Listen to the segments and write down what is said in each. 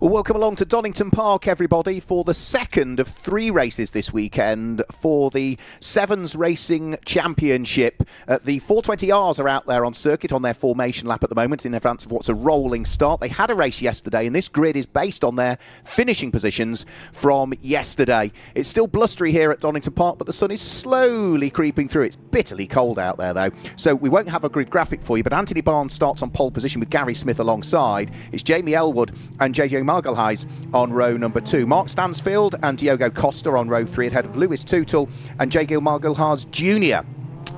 Well, welcome along to Donington Park, everybody, for the second of 3 races this weekend for the Sevens Racing Championship. The 420Rs are out there on circuit on their formation lap at the moment in advance of what's a rolling start. They had a race yesterday, and this grid is based on their finishing positions from yesterday. It's still blustery here at Donington Park, but the sun is slowly creeping through. It's bitterly cold out there, though, so we won't have a grid graphic for you, but Anthony Barnes starts on pole position with Gary Smith alongside. It's Jamie Elwood and JJ Margelheis on row number 2. Mark Stansfield and Diogo Costa on row 3 ahead of Lewis Tootle and J. Gil Margelheis Jr.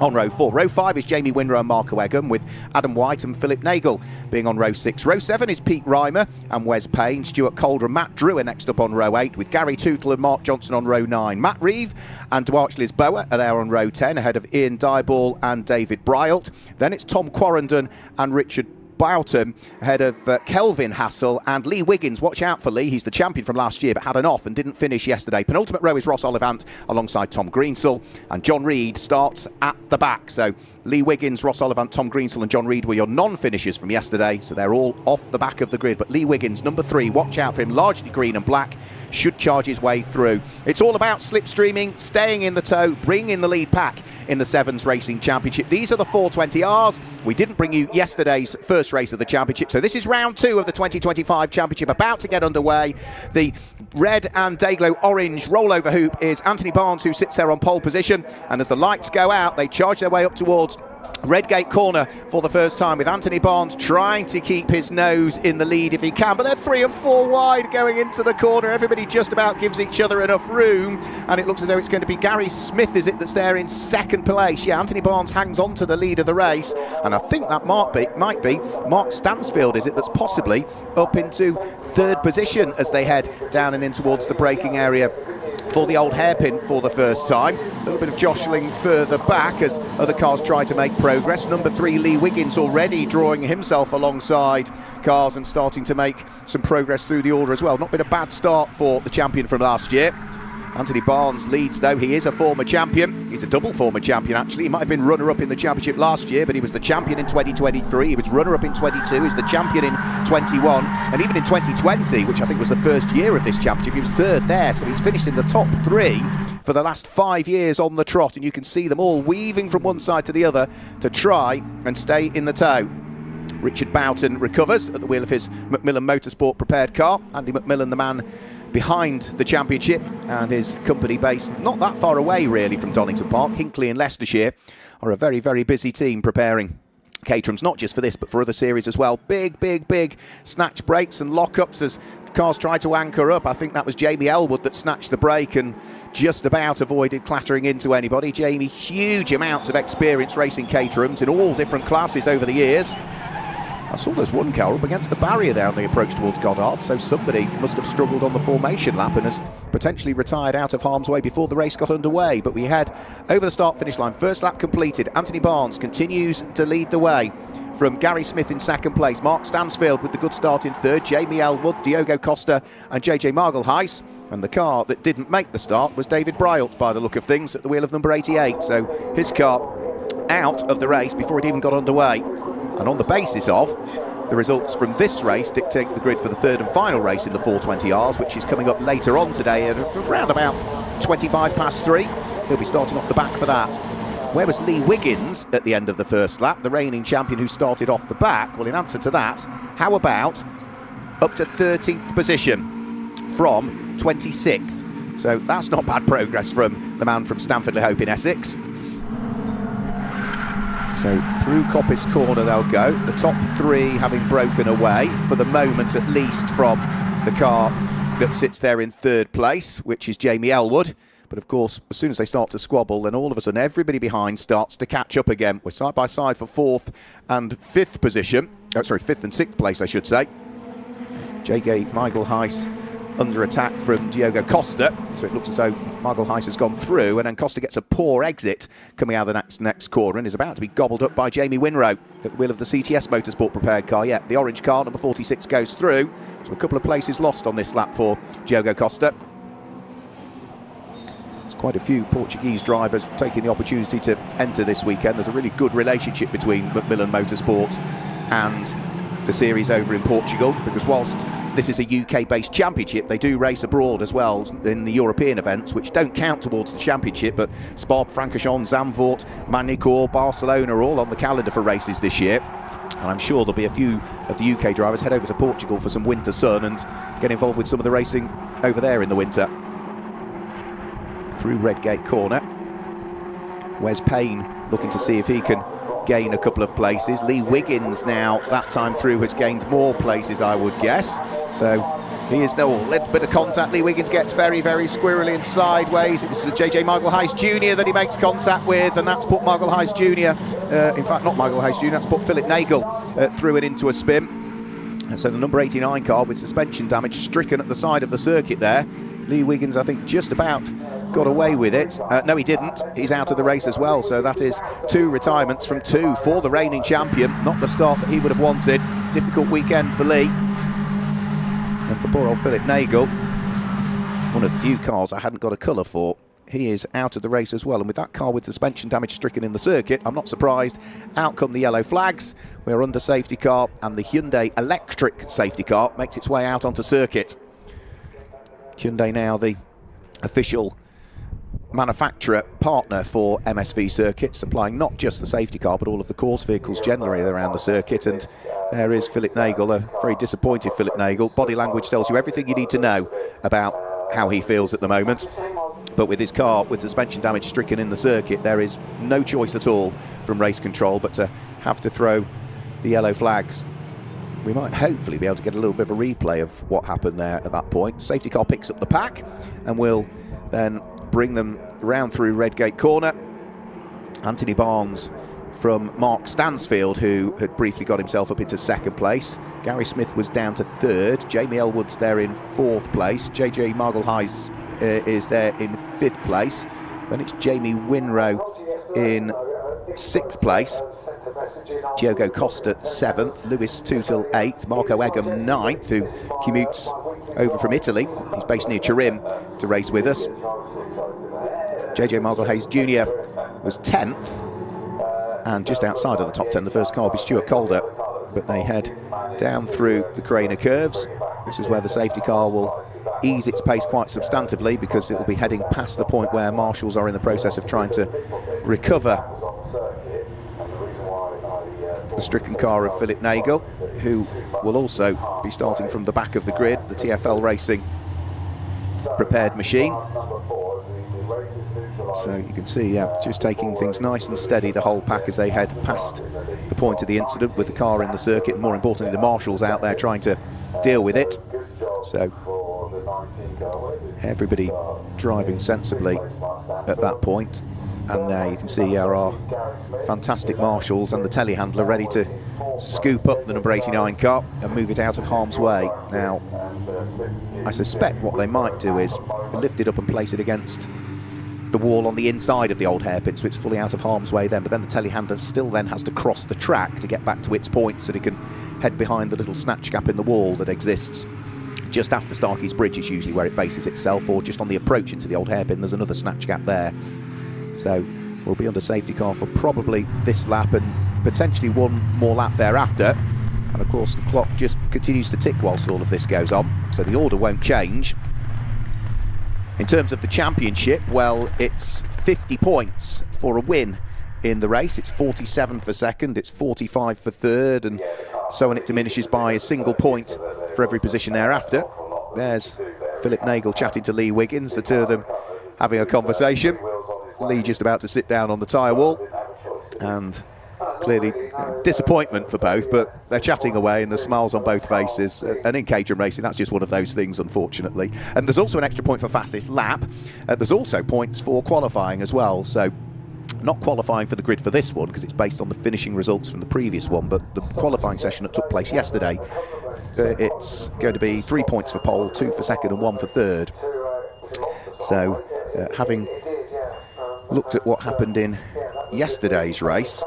on row 4. Row 5 is Jamie Winrow and Marco Egham, with Adam White and Philip Nagel being on row 6. Row 7 is Pete Reimer and Wes Payne. Stuart Calder and Matt Drew are next up on row 8, with Gary Tootle and Mark Johnson on row 9. Matt Reeve and Dwatch Lisboa are there on row 10 ahead of Ian Dyball and David Bryalt. Then it's Tom Quarrendon and Richard Boughton ahead of Kelvin Hassel and Lee Wiggins. Watch out for Lee. He's the champion from last year but had an off and didn't finish yesterday. Penultimate row is Ross Ollivant alongside Tom Greensall, and John Reid starts at the back. So Lee Wiggins, Ross Ollivant, Tom Greensall and John Reid were your non-finishers from yesterday, so they're all off the back of the grid. But Lee Wiggins, number 3, watch out for him, largely green and black, should charge his way through. It's all about slipstreaming, staying in the tow, bringing in the lead pack in the Sevens Racing Championship. These are the 420Rs. We didn't bring you yesterday's first race of the championship, so this is round 2 of the 2025 championship about to get underway. The red and Dayglow orange rollover hoop is Anthony Barnes, who sits there on pole position, and as the lights go out, they charge their way up towards Redgate corner for the first time, with Anthony Barnes trying to keep his nose in the lead if he can, but they're 3 and 4 wide going into the corner. Everybody just about gives each other enough room, and it looks as though it's going to be Gary Smith, is it, that's there in second place. Yeah, Anthony Barnes hangs on to the lead of the race, and I think that might be Mark Stansfield, is it, that's possibly up into third position as they head down and in towards the braking area for the old hairpin for the first time. A little bit of jostling further back as other cars try to make progress. Number 3, Lee Wiggins, already drawing himself alongside cars and starting to make some progress through the order as well. Not been a bad start for the champion from last year. Anthony Barnes leads, though. He is a former champion. He's a double former champion, actually. He might have been runner-up in the championship last year, but he was the champion in 2023. He was runner-up in 22. He was the champion in 21. And even in 2020, which I think was the first year of this championship, he was third there. So he's finished in the top 3 for the last 5 years on the trot. And you can see them all weaving from one side to the other to try and stay in the tow. Richard Boughton recovers at the wheel of his Macmillan Motorsport prepared car. Andy McMillan, the man behind the championship, and his company based not that far away really from Donington Park. Hinckley in Leicestershire are a very, very busy team preparing Caterhams, not just for this but for other series as well. Big snatch breaks and lockups as cars try to anchor up. I think that was Jamie Elwood that snatched the brake and just about avoided clattering into anybody. Jamie, huge amounts of experience racing Caterhams in all different classes over the years. I saw there's one car up against the barrier there on the approach towards Goddard, so somebody must have struggled on the formation lap and has potentially retired out of harm's way before the race got underway. But we head over the start-finish line. First lap completed. Anthony Barnes continues to lead the way from Gary Smith in second place. Mark Stansfield with the good start in third. Jamie Elwood, Diogo Costa and JJ Margelheis. And the car that didn't make the start was David Bryalt, by the look of things, at the wheel of number 88. So his car out of the race before it even got underway. And on the basis of the results from this race dictate the grid for the third and final race in the 420Rs, which is coming up later on today at around about 3:25. He'll be starting off the back for that. Where was Lee Wiggins at the end of the first lap, the reigning champion who started off the back? Well, in answer to that, how about up to 13th position from 26th? So that's not bad progress from the man from Stamford-le-Hope in Essex. So through Coppice Corner they'll go, the top 3 having broken away, for the moment at least, from the car that sits there in third place, which is Jamie Elwood. But of course, as soon as they start to squabble, then all of a sudden everybody behind starts to catch up again. We're side by side for 4th and 5th position. Oh, sorry, 5th and 6th place, I should say. J.G. Margelheis under attack from Diogo Costa, so it looks as though Margelheis has gone through, and then Costa gets a poor exit coming out of the next corner and is about to be gobbled up by Jamie Winrow at the wheel of the CTS Motorsport prepared car. Yeah, the orange car, number 46, goes through, so a couple of places lost on this lap for Diogo Costa. There's quite a few Portuguese drivers taking the opportunity to enter this weekend. There's a really good relationship between Macmillan Motorsport and the series over in Portugal, because whilst this is a UK-based championship. They do race abroad as well in the European events, which don't count towards the championship, but Spa, Francorchamps, Zandvoort, Magny-Cours, Barcelona are all on the calendar for races this year. And I'm sure there'll be a few of the UK drivers head over to Portugal for some winter sun and get involved with some of the racing over there in the winter. Through Redgate Corner, Wes Payne looking to see if he can gain a couple of places. Lee Wiggins now, that time through, has gained more places, I would guess. So he is now a little bit of contact. Lee Wiggins gets very, very squirrely and sideways. It's JJ Michael Hayes Jr. that he makes contact with, and that's put Michael Hayes Jr. In fact, not Michael Hayes Jr., that's put Philip Nagel through it into a spin. And so the number 89 car with suspension damage stricken at the side of the circuit there. Lee Wiggins, I think, just about got away with it. No, he didn't. He's out of the race as well. So that is 2 retirements from 2 for the reigning champion. Not the start that he would have wanted. Difficult weekend for Lee. And for poor old Philip Nagel, one of the few cars I hadn't got a colour for. He is out of the race as well. And with that car with suspension damage stricken in the circuit, I'm not surprised. Out come the yellow flags. We're under safety car, and the Hyundai electric safety car makes its way out onto circuit. Hyundai now the official manufacturer partner for MSV circuit, supplying not just the safety car but all of the course vehicles generally around the circuit. And there is Philip Nagel, a very disappointed Philip Nagel. Body language tells you everything you need to know about how he feels at the moment. But with his car with suspension damage stricken in the circuit, there is no choice at all from race control but to have to throw the yellow flags. We might hopefully be able to get a little bit of a replay of what happened there at that point. Safety car picks up the pack and will then bring them round through Redgate Corner. Anthony Barnes from Mark Stansfield, who had briefly got himself up into 2nd place. Gary Smith was down to 3rd. Jamie Elwood's there in 4th place. JJ Margle-Hayes is there in 5th place. Then it's Jamie Winrow in 6th place. Diogo Costa 7th, Lewis Tutel 8th, Marco Egham 9th, who commutes over from Italy. He's based near Turin to race with us. JJ Margle-Hayes Jr. was 10th, and just outside of the top 10, the first car will be Stuart Calder, but they head down through the Carrena curves. This is where the safety car will ease its pace quite substantively, because it will be heading past the point where marshals are in the process of trying to recover the stricken car of Philip Nagel, who will also be starting from the back of the grid, the TfL Racing prepared machine. So you can see, just taking things nice and steady, the whole pack, as they head past the point of the incident with the car in the circuit, and more importantly the marshals out there trying to deal with it. So everybody driving sensibly at that point. And there you can see our fantastic marshals and the telehandler ready to scoop up the number 89 car and move it out of harm's way. Now, I suspect what they might do is lift it up and place it against the wall on the inside of the old hairpin, so it's fully out of harm's way then, but then the telehandler still then has to cross the track to get back to its point so that it can head behind the little snatch gap in the wall that exists just after Starkey's Bridge is usually where it bases itself, or just on the approach into the old hairpin there's another snatch gap there. So we'll be under safety car for probably this lap and potentially one more lap thereafter. And of course the clock just continues to tick whilst all of this goes on, so the order won't change. In terms of the championship, well, it's 50 points for a win in the race. It's 47 for 2nd, it's 45 for 3rd, and so on. It diminishes by a single point for every position thereafter. There's Philip Nagel chatting to Lee Wiggins, the two of them having a conversation. Lee just about to sit down on the tyre wall, and clearly disappointment for both, but they're chatting away and there's smiles on both faces. And in Caterham racing, that's just one of those things, unfortunately. And there's also an extra point for fastest lap. There's also points for qualifying as well, so not qualifying for the grid for this one because it's based on the finishing results from the previous one, but the qualifying session that took place yesterday, it's going to be 3 points for pole, 2 for 2nd and 1 for 3rd. So having looked at what happened in yesterday's race,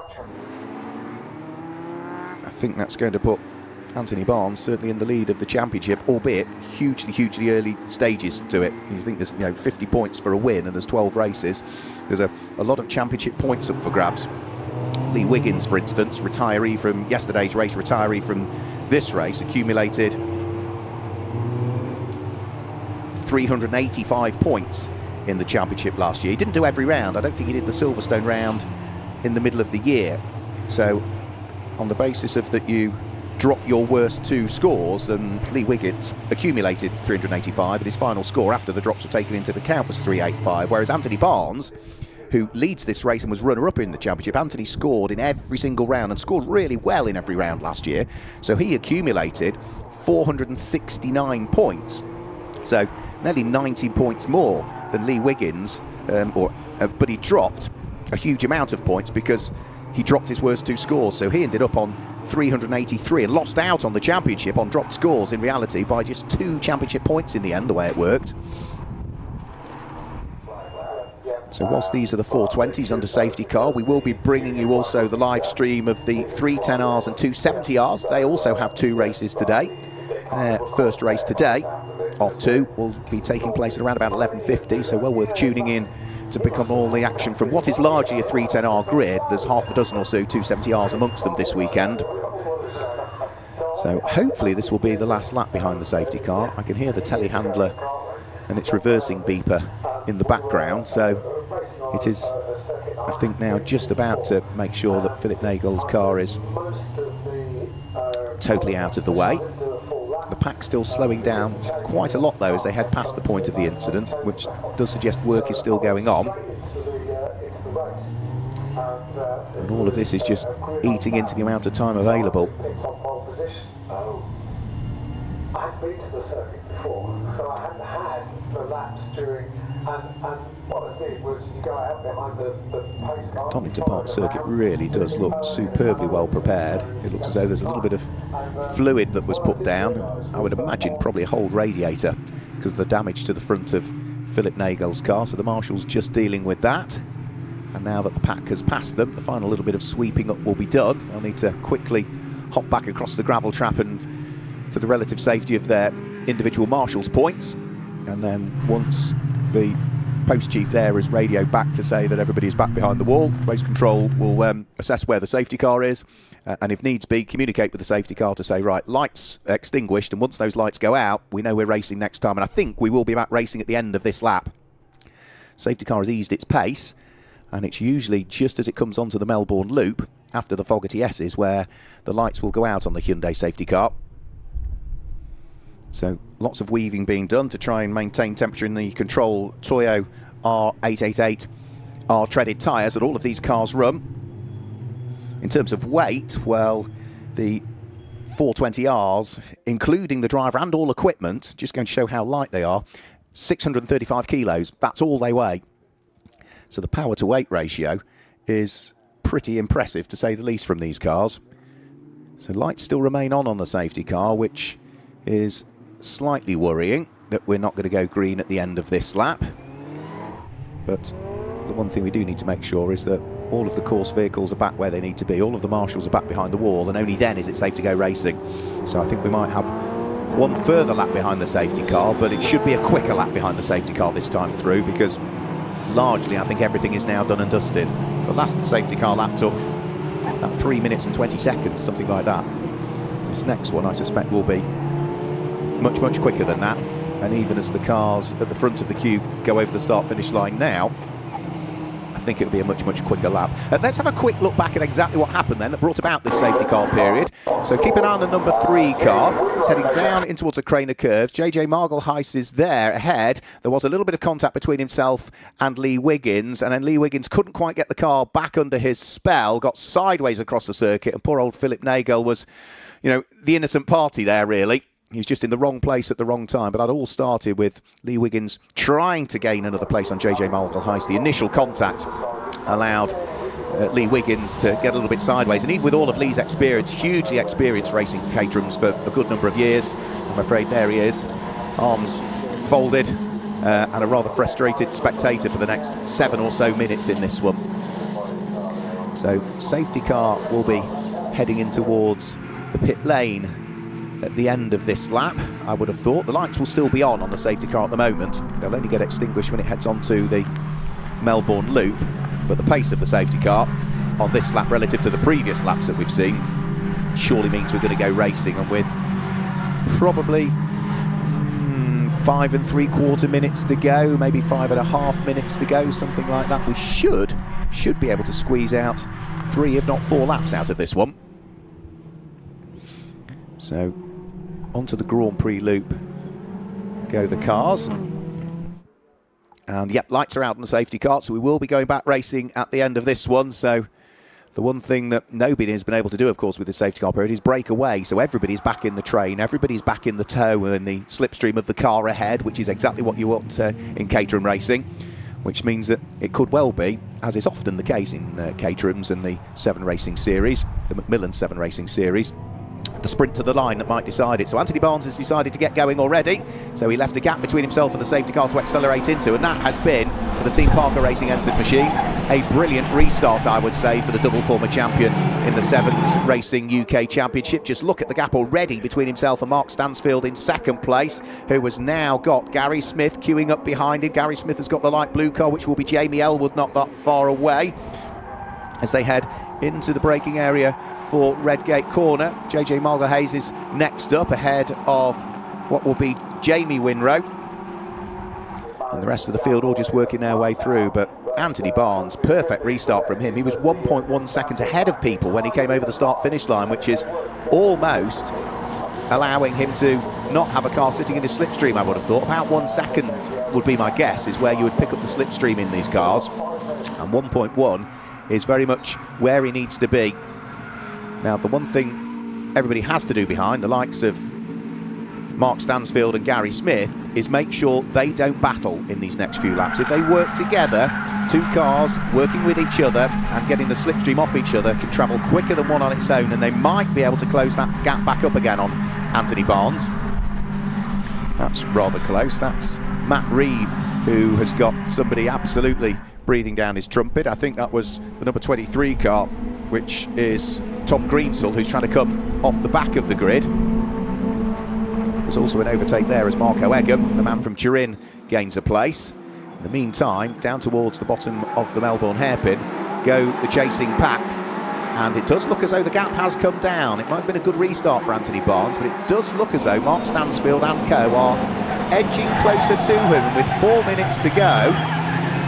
I think that's going to put Anthony Barnes certainly in the lead of the championship, albeit hugely early stages to it. You think there's 50 points for a win and there's 12 races. There's a lot of championship points up for grabs. Lee Wiggins, for instance, retiree from yesterday's race, retiree from this race, accumulated 385 points in the championship last year. He didn't do every round. I don't think he did the Silverstone round in the middle of the year. So on the basis of that, you drop your worst 2 scores, and Lee Wiggins accumulated 385, and his final score after the drops were taken into the count was 385, whereas Anthony Barnes, who leads this race and was runner-up in the championship, Anthony scored in every single round and scored really well in every round last year. So he accumulated 469 points. So nearly 90 points more than Lee Wiggins, but he dropped a huge amount of points because he dropped his worst 2 scores. So he ended up on 383 and lost out on the championship on dropped scores in reality by just 2 championship points in the end, the way it worked. So whilst these are the 420s under safety car, we will be bringing you also the live stream of the 310Rs and 270Rs. They also have 2 races today. First race today of 2 will be taking place at around about 11:50, so well worth tuning in to pick up all the action from what is largely a 310R grid. There's half a dozen or so 270Rs amongst them this weekend. So hopefully this will be the last lap behind the safety car. I can hear the telehandler and its reversing beeper in the background, so it is, I think, now just about to make sure that Philip Nagel's car is totally out of the way. The pack's still slowing down quite a lot though as they head past the point of the incident, which does suggest work is still going on. And all of this is just eating into the amount of time available. I've been to the circuit before, so I hadn't had the laps during, and what I did was you go out behind the pace car. Donington Park circuit really does look superbly well prepared. It looks as though there's a little bit of fluid that was put down. I would imagine probably a whole radiator because of the damage to the front of Philip Nagel's car, so the marshal's just dealing with that. And now that the pack has passed them, the final little bit of sweeping up will be done. They'll need to quickly hop back across the gravel trap and to the relative safety of their individual marshals' points. And then once the post chief there is radioed back to say that everybody is back behind the wall, race control will assess where the safety car is, and if needs be, communicate with the safety car to say, right, lights extinguished, and once those lights go out, we know we're racing next time. And I think we will be back racing at the end of this lap. Safety car has eased its pace, and it's usually just as it comes onto the Melbourne loop after the Fogarty S's where the lights will go out on the Hyundai safety car. So lots of weaving being done to try and maintain temperature in the Control Toyo R888 R treaded tyres that all of these cars run. In terms of weight, well, the 420Rs, including the driver and all equipment, just going to show how light they are, 635 kilos, that's all they weigh. So the power to weight ratio is pretty impressive, to say the least, from these cars. So lights still remain on the safety car, which is slightly worrying that we're not going to go green at the end of this lap. But the one thing we do need to make sure is that all of the course vehicles are back where they need to be. All of the marshals are back behind the wall, and only then is it safe to go racing. So I think we might have one further lap behind the safety car, but it should be a quicker lap behind the safety car this time through, because largely I think everything is now done and dusted. The last safety car lap took about 3 minutes and 20 seconds, something like that. This next one I suspect will be much, much quicker than that. And even as the cars at the front of the queue go over the start-finish line now, I think it'll be a much, much quicker lap. Let's have a quick look back at exactly what happened then that brought about this safety car period. So keep an eye on the number 3 car. It's heading down in towards a crane of curves. JJ Margelheis is there ahead. There was a little bit of contact between himself and Lee Wiggins, and then Lee Wiggins couldn't quite get the car back under his spell, got sideways across the circuit, and poor old Philip Nagel was, you know, the innocent party there, really. He was just in the wrong place at the wrong time. But that all started with Lee Wiggins trying to gain another place on JJ Margelheis. The initial contact allowed Lee Wiggins to get a little bit sideways. And even with all of Lee's experience, hugely experienced racing Caterhams for a good number of years, I'm afraid there he is, arms folded, and a rather frustrated spectator for the next 7 or so minutes in this one. So safety car will be heading in towards the pit lane at the end of this lap, I would have thought. The lights will still be on the safety car at the moment. They'll only get extinguished when it heads onto the Melbourne loop. But the pace of the safety car on this lap relative to the previous laps that we've seen surely means we're going to go racing, and with probably 5 3/4 minutes to go, maybe 5.5 minutes to go, something like that. We should be able to squeeze out 3 if not 4 laps out of this one. So onto the Grand Prix loop go the cars. And yep, lights are out on the safety car, so we will be going back racing at the end of this one. So the one thing that nobody has been able to do, of course, with the safety car period is break away. So everybody's back in the train, everybody's back in the tow and the slipstream of the car ahead, which is exactly what you want in Caterham racing, which means that it could well be, as is often the case in Caterham's and the 7 Racing Series, the Macmillan 7 Racing Series, the sprint to the line that might decide it. So Anthony Barnes has decided to get going already, so he left a gap between himself and the safety car to accelerate into, and that has been, for the Team Parker Racing entered machine, a brilliant restart, I would say, for the double former champion in the 7th Racing UK Championship. Just look at the gap already between himself and Mark Stansfield in 2nd place, who has now got Gary Smith queuing up behind him. Gary Smith has got the light blue car, which will be Jamie Elwood, not that far away, as they head into the braking area for Redgate Corner. JJ Margle-Hayes is next up, ahead of what will be Jamie Winrow. And the rest of the field all just working their way through. But Anthony Barnes, perfect restart from him. He was 1.1 seconds ahead of people when he came over the start-finish line, which is almost allowing him to not have a car sitting in his slipstream, I would have thought. About 1 second would be my guess, is where you would pick up the slipstream in these cars. And 1.1 is very much where he needs to be. Now, the one thing everybody has to do behind, the likes of Mark Stansfield and Gary Smith, is make sure they don't battle in these next few laps. If they work together, 2 cars working with each other and getting the slipstream off each other can travel quicker than one on its own, and they might be able to close that gap back up again on Anthony Barnes. That's rather close. That's Matt Reeve, who has got somebody absolutely breathing down his trumpet. I think that was the number 23 car, which is Tom Greensall, who's trying to come off the back of the grid. There's also an overtake there as Marco Egham, the man from Turin, gains a place. In the meantime, down towards the bottom of the Melbourne hairpin go the chasing pack, and it does look as though the gap has come down. It might have been a good restart for Anthony Barnes, but it does look as though Mark Stansfield and co are edging closer to him. With 4 minutes to go,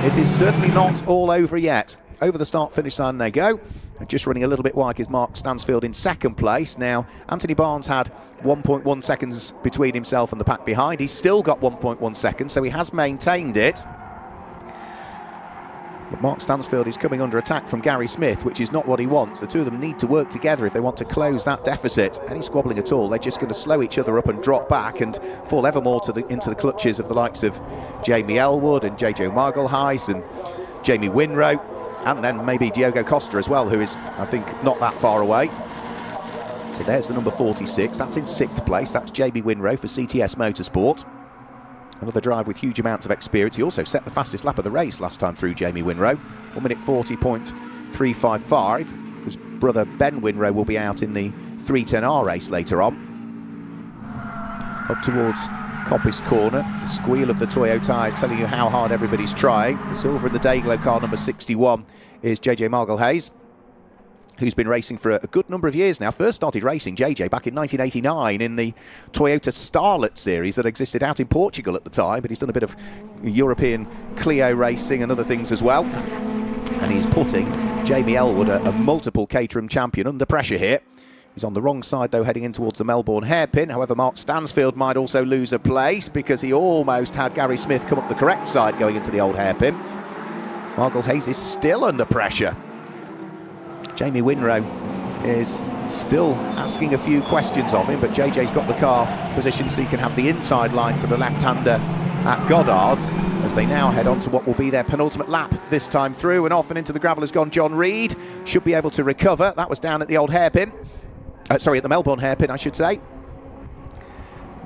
it is certainly not all over yet. Over the start-finish line they go. Just running a little bit wide is Mark Stansfield in 2nd place. Now, Anthony Barnes had 1.1 seconds between himself and the pack behind. He's still got 1.1 seconds, so he has maintained it. But Mark Stansfield is coming under attack from Gary Smith, which is not what he wants. The two of them need to work together if they want to close that deficit. Any squabbling at all, they're just going to slow each other up and drop back and fall ever more into the clutches of the likes of Jamie Elwood and JJ Margle-Hayes and Jamie Winrow, and then maybe Diogo Costa as well, who is, I think, not that far away. So there's the number 46. That's in 6th place. That's Jamie Winrow for CTS Motorsport. Another driver with huge amounts of experience. He also set the fastest lap of the race last time through, Jamie Winrow. 1 minute 40.355. His brother Ben Winrow will be out in the 310R race later on. Up towards Coppice Corner, the squeal of the Toyo tyres telling you how hard everybody's trying. The silver in the Dayglow car, number 61, is JJ Margle-Hayes, who's been racing for a good number of years now. First started racing, JJ, back in 1989 in the Toyota Starlet series that existed out in Portugal at the time, but he's done a bit of European Clio racing and other things as well. And he's putting Jamie Elwood, a multiple Caterham champion, under pressure here. He's on the wrong side, though, heading in towards the Melbourne hairpin. However, Mark Stansfield might also lose a place because he almost had Gary Smith come up the correct side going into the old hairpin. Margle-Hayes is still under pressure. Jamie Winrow is still asking a few questions of him, but JJ's got the car positioned so he can have the inside line to the left-hander at Goddard's, as they now head on to what will be their penultimate lap this time through. And off and into the gravel has gone John Reed. Should be able to recover. That was down at the old hairpin. At the Melbourne hairpin, I should say.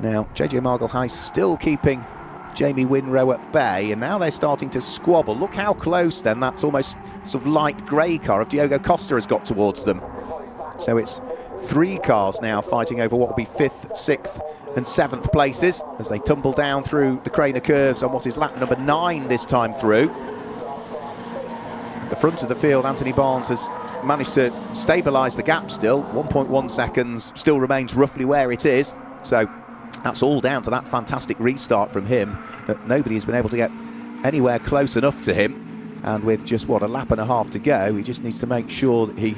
Now, JJ Margle-Hayes still keeping Jamie Winrow at bay, and now they're starting to squabble. Look how close then that's almost sort of light grey car of Diogo Costa has got towards them. So it's 3 cars now fighting over what will be 5th, 6th and 7th places as they tumble down through the Craner curves on what is lap number 9 this time through. At the front of the field, Anthony Barnes has managed to stabilise the gap still. 1.1 seconds, still remains roughly where it is. So That's all down to that fantastic restart from him, that nobody's been able to get anywhere close enough to him. And with just, a lap and a half to go, he just needs to make sure that he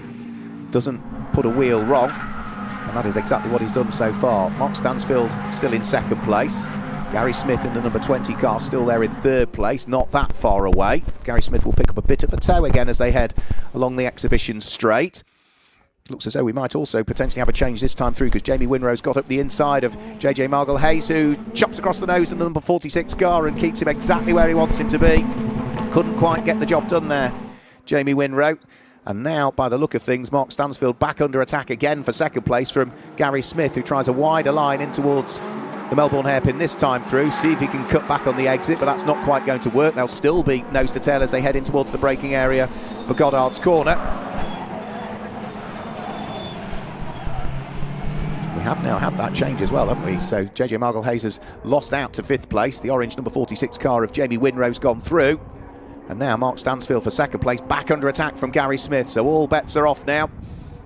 doesn't put a wheel wrong. And that is exactly what he's done so far. Mark Stansfield still in second place. Gary Smith in the number 20 car still there in third place, not that far away. Gary Smith will pick up a bit of a tow again as they head along the exhibition straight. Looks as though we might also potentially have a change this time through, because Jamie Winrow's got up the inside of JJ Margle-Hayes, who chops across the nose in the number 46 car and keeps him exactly where he wants him to be. Couldn't quite get the job done there, Jamie Winrow. And now, by the look of things, Mark Stansfield back under attack again for second place from Gary Smith, who tries a wider line in towards the Melbourne hairpin this time through. See if he can cut back on the exit, but that's not quite going to work. They'll still be nose to tail as they head in towards the braking area for Goddard's corner. We have now had that change as well, haven't we? So JJ Margle-Hayes has lost out to fifth place. The orange number 46 car of Jamie Winrow's gone through. And now Mark Stansfield for second place, back under attack from Gary Smith. So all bets are off now.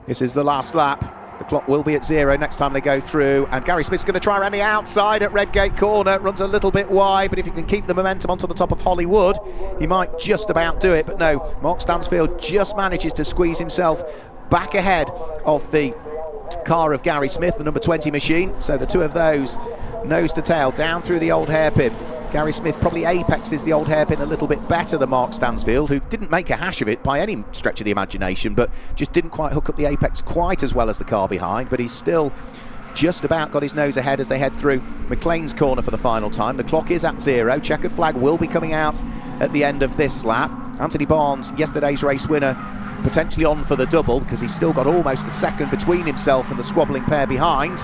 This is the last lap. The clock will be at 0 next time they go through. And Gary Smith's going to try around the outside at Redgate Corner. Runs a little bit wide, but if he can keep the momentum onto the top of Hollywood, he might just about do it. But no, Mark Stansfield just manages to squeeze himself back ahead of the car of Gary Smith, the number 20 machine. So the two of those nose to tail down through the old hairpin. Gary Smith probably apexes the old hairpin a little bit better than Mark Stansfield, who didn't make a hash of it by any stretch of the imagination, but just didn't quite hook up the apex quite as well as the car behind. But he's still just about got his nose ahead as they head through McLean's corner for the final time. The clock is at 0. Checkered flag will be coming out at the end of this lap. Anthony Barnes, yesterday's race winner, potentially on for the double, because he's still got almost a second between himself and the squabbling pair behind.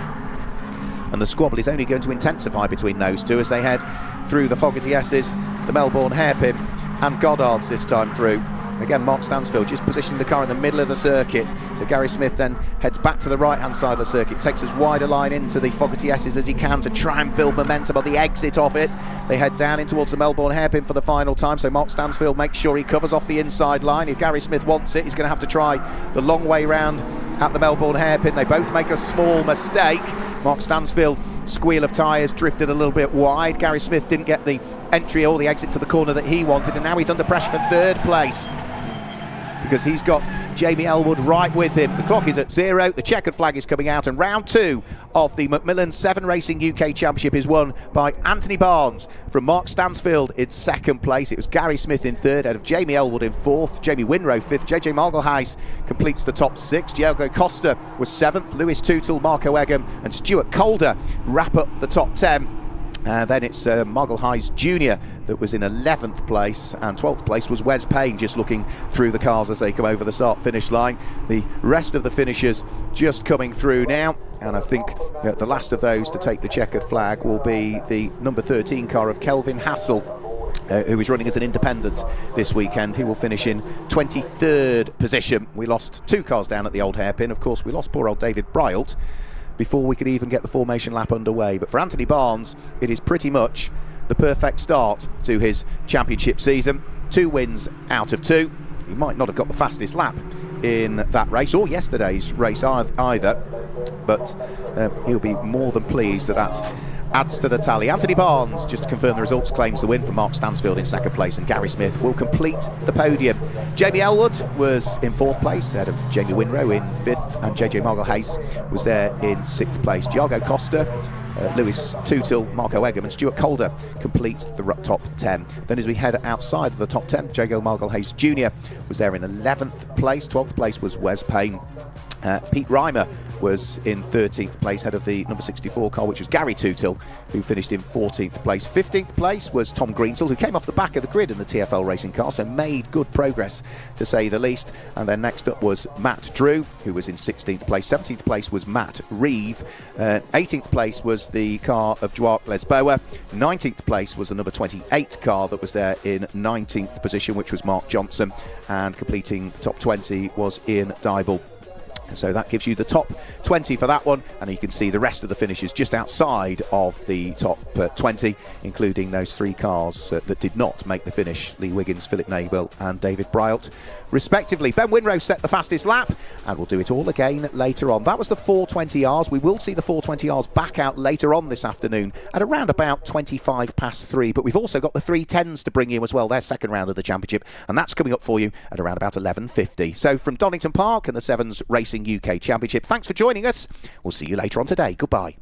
And the squabble is only going to intensify between those two as they head through the Fogarty S's, the Melbourne hairpin and Goddard's this time through. Again, Mark Stansfield just positioning the car in the middle of the circuit. So Gary Smith then heads back to the right-hand side of the circuit, takes as wide a line into the Fogarty S's as he can to try and build momentum on the exit of it. They head down in towards the Melbourne hairpin for the final time, so Mark Stansfield makes sure he covers off the inside line. If Gary Smith wants it, he's going to have to try the long way round at the Melbourne hairpin. They both make a small mistake. Mark Stansfield, squeal of tyres, drifted a little bit wide. Gary Smith didn't get the entry or the exit to the corner that he wanted, and now he's under pressure for third place, because he's got Jamie Elwood right with him. The clock is at 0, the checkered flag is coming out, and round 2 of the Macmillan 7 Racing UK Championship is won by Anthony Barnes from Mark Stansfield in second place. It was Gary Smith in third, out of Jamie Elwood in fourth, Jamie Winrow fifth, JJ Margle-Hayes completes the top 6, Diego Costa was 7th, Lewis Tootle, Marco Egham and Stuart Calder wrap up the top 10. Then it's Margle-Hayes Jr. that was in 11th place, and 12th place was Wes Payne, just looking through the cars as they come over the start-finish line. The rest of the finishers just coming through now, and I think the last of those to take the checkered flag will be the number 13 car of Kelvin Hassel, who is running as an independent this weekend. He will finish in 23rd position. We lost 2 cars down at the old hairpin. Of course, we lost poor old David Bryalt before we could even get the formation lap underway. But for Anthony Barnes, it is pretty much the perfect start to his championship season. 2 wins out of 2. He might not have got the fastest lap in that race or yesterday's race either, but he'll be more than pleased that that adds to the tally. Anthony Barnes, just to confirm the results, claims the win from Mark Stansfield in second place, and Gary Smith will complete the podium. Jamie Elwood was in 4th place, ahead of Jamie Winrow in 5th, and JJ Margle-Hayes was there in 6th place. Diego Costa, Lewis Tootle, Marco Egham and Stuart Calder complete the top 10. Then as we head outside of the top 10, Diego Margle-Hayes Jr. was there in 11th place. 12th place was Wes Payne. Pete Reimer was in 13th place, head of the number 64 car, which was Gary Tootle, who finished in 14th place. 15th place was Tom Greensall, who came off the back of the grid in the TFL racing car, so made good progress to say the least. And then next up was Matt Drew, who was in 16th place. 17th place was Matt Reeve. 18th place was the car of Duarte Lesboa. 19th place was the number 28 car that was there in 19th position, which was Mark Johnson. And completing the top 20 was Ian Dybel. So that gives you the top 20 for that one, and you can see the rest of the finishes just outside of the top 20, including those 3 cars that did not make the finish: Lee Wiggins, Philip Nabel and David Bryalt, respectively. Ben Winrow set the fastest lap, and we'll do it all again later on. That was the 420Rs. We will see the 420Rs back out later on this afternoon at around about 3, but we've also got the 310s to bring you as well, their second round of the championship, and that's coming up for you at around about 11:50. So from Donington Park and the Sevens Racing UK Championship, thanks for joining us. We'll see you later on today. Goodbye.